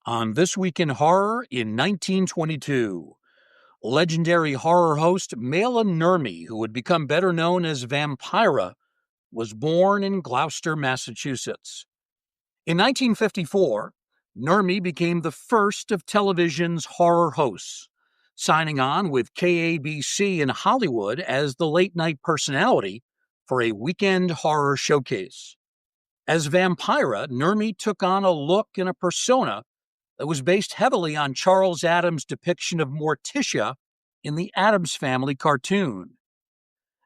On This Week in Horror in 1922, legendary horror host Maila Nurmi, who would become better known as Vampira, was born in Gloucester, Massachusetts. In 1954, Nurmi became the first of television's horror hosts, signing on with KABC in Hollywood as the late-night personality for a weekend horror showcase. As Vampira, Nurmi took on a look and a persona that was based heavily on Charles Addams' depiction of Morticia in the Addams Family cartoon.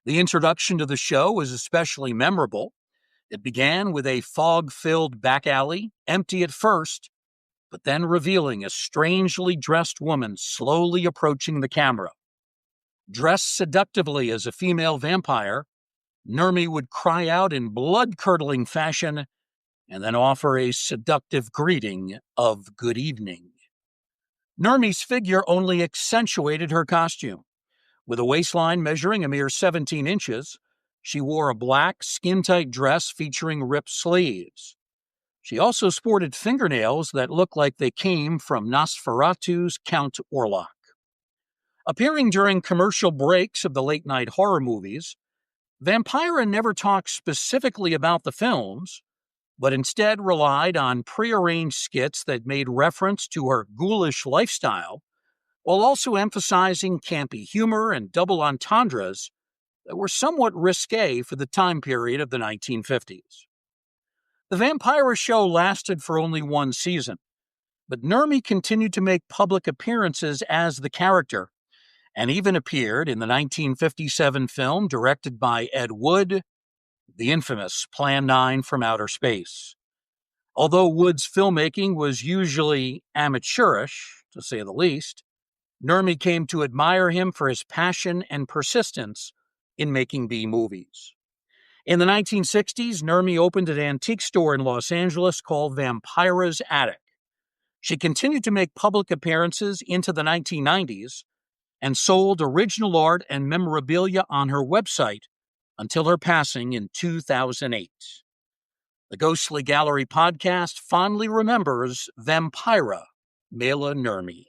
The introduction to the show was especially memorable. It began with a fog-filled back alley, empty at first, but then revealing a strangely dressed woman slowly approaching the camera. Dressed seductively as a female vampire, Nurmi would cry out in blood-curdling fashion and then offer a seductive greeting of good evening. Nurmi's figure only accentuated her costume. With a waistline measuring a mere 17 inches, she wore a black, skin-tight dress featuring ripped sleeves. She also sported fingernails that looked like they came from Nosferatu's Count Orlok. Appearing during commercial breaks of the late-night horror movies, Vampira never talked specifically about the films, but instead relied on prearranged skits that made reference to her ghoulish lifestyle, while also emphasizing campy humor and double entendres that were somewhat risque for the time period of the 1950s. The Vampira show lasted for only one season, but Nurmi continued to make public appearances as the character, and even appeared in the 1957 film directed by Ed Wood, the infamous Plan 9 from Outer Space. Although Wood's filmmaking was usually amateurish, to say the least, Nurmi came to admire him for his passion and persistence in making B-movies. In the 1960s, Nurmi opened an antique store in Los Angeles called Vampira's Attic. She continued to make public appearances into the 1990s and sold original art and memorabilia on her website until her passing in 2008. The Ghostly Gallery podcast fondly remembers Vampira, Maila Nurmi.